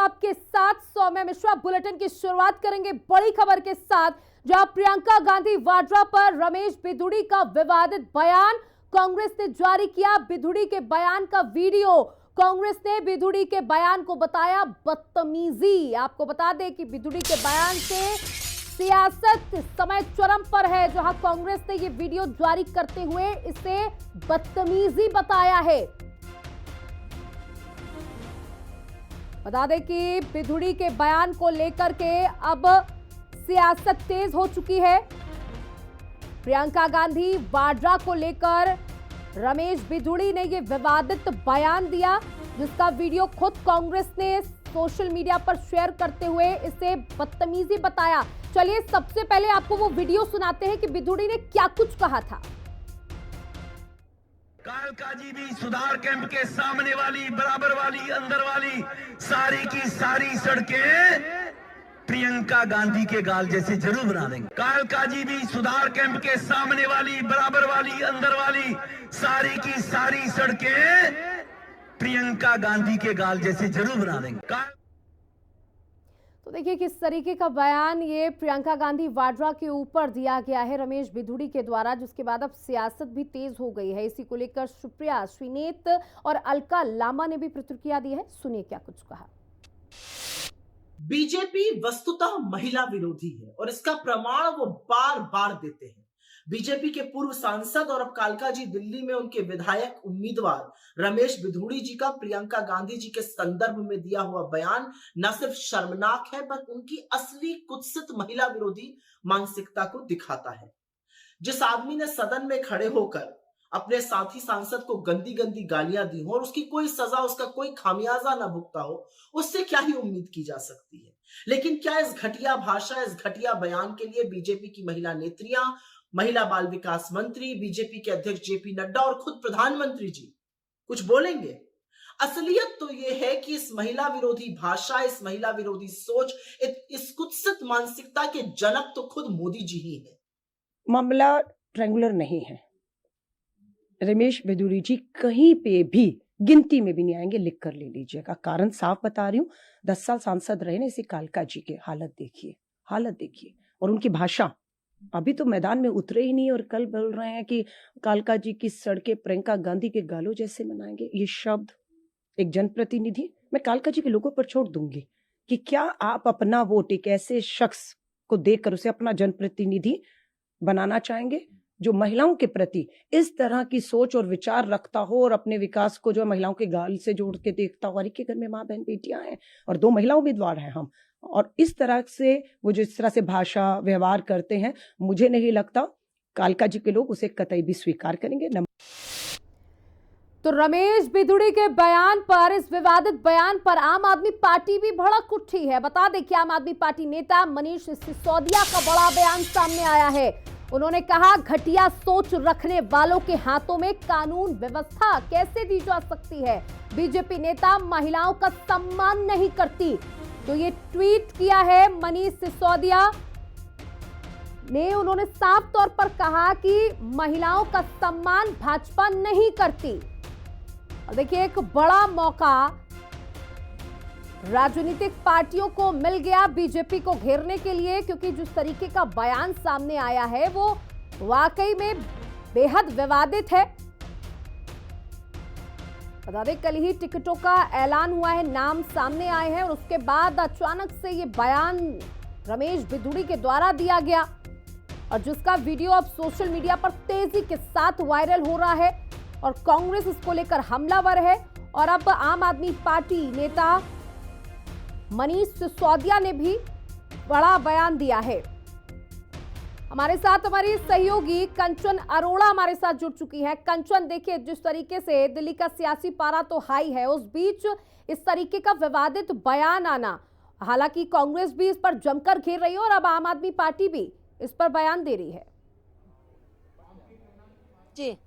आपके साथ सौम्या मिश्रा। बुलेटिन की शुरुआत करेंगे बड़ी खबर के साथ, जहां प्रियंका गांधी वाड्रा पर रमेश बिधूड़ी का विवादित बयान कांग्रेस ने जारी किया। बिधूड़ी के बयान का वीडियो, कांग्रेस ने बिधूड़ी के बयान को बताया बदतमीजी। आपको बता दें कि बिधूड़ी के बयान से सियासत इस समय चरम पर है, जहां कांग्रेस ने यह वीडियो जारी करते हुए इसे बदतमीजी बताया है। बता दें कि बिधूड़ी के बयान को लेकर के अब सियासत तेज हो चुकी है। प्रियंका गांधी वाड्रा को लेकर रमेश बिधूड़ी ने यह विवादित बयान दिया, जिसका वीडियो खुद कांग्रेस ने सोशल मीडिया पर शेयर करते हुए इसे बदतमीजी बताया। चलिए सबसे पहले आपको वो वीडियो सुनाते हैं कि बिधूड़ी ने क्या कुछ कहा था। कालका जी भी सुधार कैंप के सामने वाली, बराबर वाली, अंदर वाली सारी की सारी सड़कें प्रियंका गांधी के गाल जैसे जरूर बना देंगे। कालका जी भी सुधार कैंप के सामने वाली, बराबर वाली, अंदर वाली सारी की सारी सड़कें प्रियंका गांधी के गाल जैसे जरूर बना देंगे। तो देखिए किस तरीके का बयान ये प्रियंका गांधी वाड्रा के ऊपर दिया गया है रमेश बिधूड़ी के द्वारा, जिसके बाद अब सियासत भी तेज हो गई है। इसी को लेकर सुप्रिया श्रीनेत और अलका लामा ने भी प्रतिक्रिया दी है। सुनिए क्या कुछ कहा। बीजेपी वस्तुतः महिला विरोधी है और इसका प्रमाण वो बार बार देते हैं। बीजेपी के पूर्व सांसद और अब कालका जी दिल्ली में उनके विधायक उम्मीदवार रमेश बिधूड़ी जी का प्रियंका गांधी जी के संदर्भ में दिया हुआ बयान न सिर्फ शर्मनाक है, बल्कि उनकी असली कुत्सित महिला विरोधी मानसिकता को दिखाता है। जिस आदमी ने सदन में खड़े होकर अपने साथी सांसद को गंदी गंदी गालियां दी हो और उसकी कोई सजा, उसका कोई खामियाजा ना भुगता हो, उससे क्या ही उम्मीद की जा सकती है। लेकिन क्या इस घटिया भाषा, इस घटिया बयान के लिए बीजेपी की महिला नेत्रियां, महिला बाल विकास मंत्री, बीजेपी के अध्यक्ष जेपी नड्डा और खुद प्रधानमंत्री जी कुछ बोलेंगे? असलियत तो यह है कि इस महिला विरोधी भाषा, इस महिला विरोधी सोच, इस कुत्सित मानसिकता के जनक तो खुद मोदी जी ही है। मामला ट्रायंगुलर नहीं है। रमेश बिधूड़ी जी कहीं पे भी गिनती में भी नहीं आएंगे, लिख कर ले लीजिएगा। कारण साफ बता रही हूँ, 10 साल सांसद रहे ना, इसी कालका जी के हालत देखिए और उनकी भाषा। अभी तो मैदान में उतरे ही नहीं और कल बोल रहे हैं कि कालका जी की सड़कें प्रियंका गांधी के गालों जैसे मनाएंगे। ये शब्द एक जनप्रतिनिधि, मैं कालका जी के लोगों पर छोड़ दूंगी कि क्या आप अपना वोट एक ऐसे शख्स को देकर उसे अपना जनप्रतिनिधि बनाना चाहेंगे जो महिलाओं के प्रति इस तरह की सोच और विचार रखता हो और अपने विकास को जो महिलाओं के गाल से जोड़ के देखता हो। के घर में माँ बहन बेटियां हैं और 2 महिला उम्मीदवार हैं हम, और इस तरह से वो जिस तरह से भाषा व्यवहार करते हैं, मुझे नहीं लगता कालका जी के लोग उसे कतई भी स्वीकार करेंगे। तो रमेश बिधूड़ी के बयान पर, इस विवादित बयान पर आम आदमी पार्टी भी भड़क उठी है। बता दें कि आम आदमी पार्टी नेता मनीष सिसोदिया का बड़ा बयान सामने आया है। उन्होंने कहा, घटिया सोच रखने वालों के हाथों में कानून व्यवस्था कैसे दी जा सकती है। बीजेपी नेता महिलाओं का सम्मान नहीं करती। तो ये ट्वीट किया है मनीष सिसोदिया ने। उन्होंने साफ तौर पर कहा कि महिलाओं का सम्मान भाजपा नहीं करती। और देखिए एक बड़ा मौका राजनीतिक पार्टियों को मिल गया बीजेपी को घेरने के लिए, क्योंकि जिस तरीके का बयान सामने आया है वो वाकई में बेहद विवादित है। बता दें कल ही टिकटों का ऐलान हुआ है, नाम सामने आए हैं और उसके बाद अचानक से ये बयान रमेश बिधूड़ी के द्वारा दिया गया, और जिसका वीडियो अब सोशल मीडिया पर तेजी के साथ वायरल हो रहा है और कांग्रेस इसको लेकर हमलावर है। और अब आम आदमी पार्टी नेता मनीष सिसोदिया ने भी बड़ा बयान दिया है। हमारे साथ हमारी सहयोगी कंचन अरोड़ा हमारे साथ जुड़ चुकी है। कंचन, देखिए जिस तरीके से दिल्ली का सियासी पारा तो हाई है, उस बीच इस तरीके का विवादित बयान आना, हालांकि कांग्रेस भी इस पर जमकर घेर रही है और अब आम आदमी पार्टी भी इस पर बयान दे रही है। जी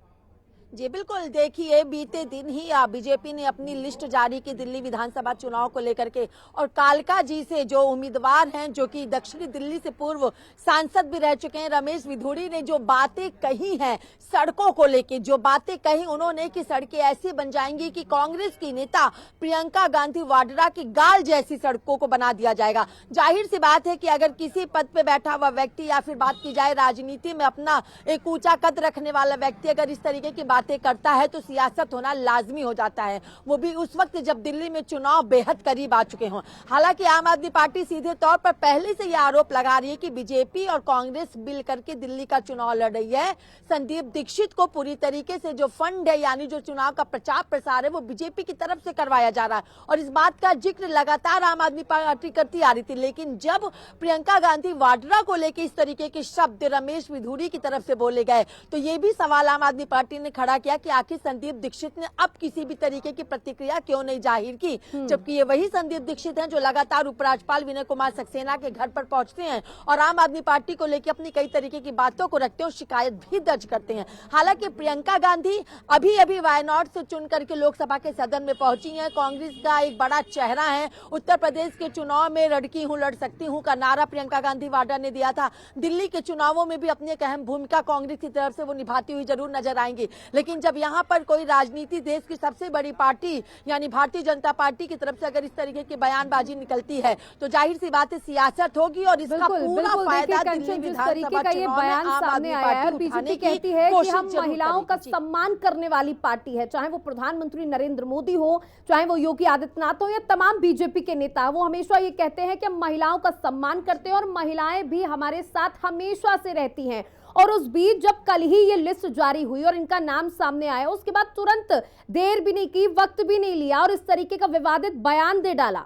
जी बिल्कुल, देखिए बीते दिन ही बीजेपी ने अपनी लिस्ट जारी की दिल्ली विधानसभा चुनाव को लेकर के, और कालका जी से जो उम्मीदवार हैं जो कि दक्षिणी दिल्ली से पूर्व सांसद भी रह चुके हैं, रमेश बिधूड़ी ने जो बातें कही हैं सड़कों को लेकर, जो बातें कही उन्होंने कि सड़कें ऐसी बन जाएंगी कि कांग्रेस की नेता प्रियंका गांधी वाड्रा की गाल जैसी सड़कों को बना दिया जाएगा। जाहिर सी बात है कि अगर किसी पद पे बैठा हुआ व्यक्ति या फिर बात की जाए राजनीति में अपना एक ऊंचा कद रखने वाला व्यक्ति अगर इस तरीके की बातें करता है तो सियासत होना लाजमी हो जाता है, वो भी उस वक्त जब दिल्ली में चुनाव बेहद करीब आ चुके हों। हालांकि आम आदमी पार्टी सीधे तौर पर पहले से यह आरोप लगा रही है कि बीजेपी और कांग्रेस मिल करके दिल्ली का चुनाव लड़ रही है। संदीप दीक्षित को पूरी तरीके से जो फंड है यानी जो चुनाव का प्रचार प्रसार है वो बीजेपी की तरफ से करवाया जा रहा है, और इस बात का जिक्र लगातार आम आदमी पार्टी करती आ रही थी। लेकिन जब प्रियंका गांधी वाड्रा को लेकर इस तरीके के शब्द रमेश बिधूड़ी की तरफ से बोले गए तो ये भी सवाल आम आदमी पार्टी ने खड़ा किया कि आखिर संदीप दीक्षित ने अब किसी भी तरीके की प्रतिक्रिया क्यों नहीं जाहिर की, जबकि ये वही संदीप दीक्षित हैं जो लगातार उपराज्यपाल विनय कुमार सक्सेना के घर पर पहुंचते हैं और आम आदमी पार्टी को लेकर अपनी कई तरीके की बातों को रखते हैं और शिकायत भी दर्ज करते हैं। हालांकि प्रियंका गांधी अभी अभी वायनाड से चुन करके लोकसभा के सदन में पहुंची है। कांग्रेस का एक बड़ा चेहरा है, उत्तर प्रदेश के चुनाव में लड़की हूं लड़ सकती हूं का नारा प्रियंका गांधी वाड्रा ने दिया था। दिल्ली के चुनावों में भी अपनी एक अहम भूमिका कांग्रेस की तरफ से वो निभाती हुई जरूर नजर आएंगी। लेकिन जब यहाँ पर कोई राजनीति देश की सबसे बड़ी पार्टी यानी भारतीय जनता पार्टी की तरफ से अगर इस तरीके की बयानबाजी निकलती है तो जाहिर सी बात है सियासत होगी और इसका पूरा फायदा दिल्ली विधानसभा चुनाव में आम आदमी पार्टी उठाने कहती है कि हम कोशिश महिलाओं का सम्मान करने वाली पार्टी है, चाहे वो प्रधानमंत्री नरेंद्र मोदी हो, चाहे वो योगी आदित्यनाथ हो या तमाम बीजेपी के नेता। वो हमेशा ये कहते हैं कि हम महिलाओं का सम्मान करते हैं और महिलाएं भी हमारे साथ हमेशा से रहती हैं। और उस बीच जब कल ही ये लिस्ट जारी हुई और इनका नाम सामने आया उसके बाद तुरंत देर भी नहीं की, वक्त भी नहीं लिया और इस तरीके का विवादित बयान दे डाला।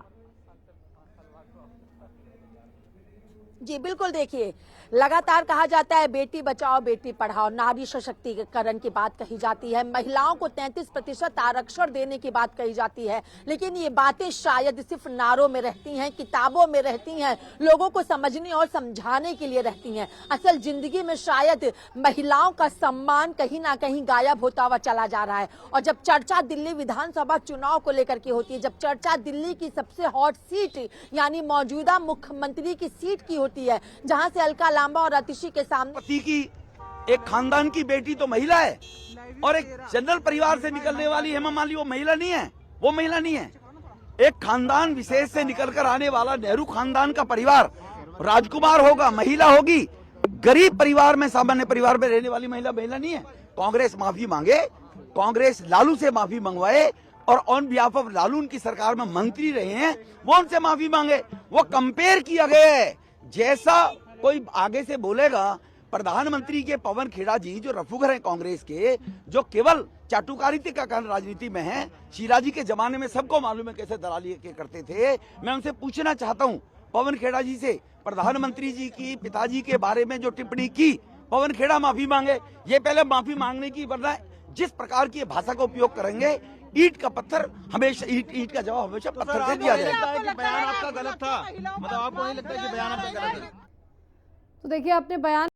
जी बिल्कुल, देखिए लगातार कहा जाता है बेटी बचाओ बेटी पढ़ाओ, नारी सशक्तिकरण की बात कही जाती है, महिलाओं को 33% आरक्षण देने की बात कही जाती है, लेकिन ये बातें शायद सिर्फ नारों में रहती हैं, किताबों में रहती हैं, लोगों को समझने और समझाने के लिए रहती हैं। असल जिंदगी में शायद महिलाओं का सम्मान कहीं ना कहीं गायब होता हुआ चला जा रहा है। और जब चर्चा दिल्ली विधानसभा चुनाव को लेकर के होती है, जब चर्चा दिल्ली की सबसे हॉट सीट यानी मौजूदा मुख्यमंत्री की सीट की होती है जहां से अलका लांबा और अतिशी के सामने पति की एक खानदान की बेटी तो महिला है और एक जनरल परिवार से निकलने वाली हेमा मालिनी वो महिला नहीं है, वो महिला नहीं है। एक खानदान विशेष से निकलकर आने वाला नेहरू खानदान का परिवार राजकुमार होगा, महिला होगी। गरीब परिवार में सामान्य परिवार में रहने वाली महिला महिला नहीं है। कांग्रेस माफी मांगे, कांग्रेस लालू से माफी मंगवाए और ऑन बिहाफ ऑफ लालू उनकी सरकार में मंत्री रहे हैं, वो उनसे माफी मांगे। वो कंपेयर किया गया है। जैसा कोई आगे से बोलेगा प्रधानमंत्री के पवन खेड़ा जी जो रफूगर हैं कांग्रेस के, जो केवल चाटुकारिता का कारण राजनीति में है, शिराजी के जमाने में सबको मालूम है कैसे दलाली के करते थे। मैं उनसे पूछना चाहता हूं पवन खेड़ा जी से, प्रधानमंत्री जी की पिताजी के बारे में जो टिप्पणी की, पवन खेड़ा माफी मांगे। ये पहले माफी मांगने की, वरना जिस प्रकार की भाषा का उपयोग करेंगे ईंट का पत्थर हमेशा ईंट का जवाब हमेशा पत्थर से दिया जाएगा। बयान आपका गलत था, मतलब आपको नहीं लगता कि बयान आपका गलत है? तो देखिए आपने बयान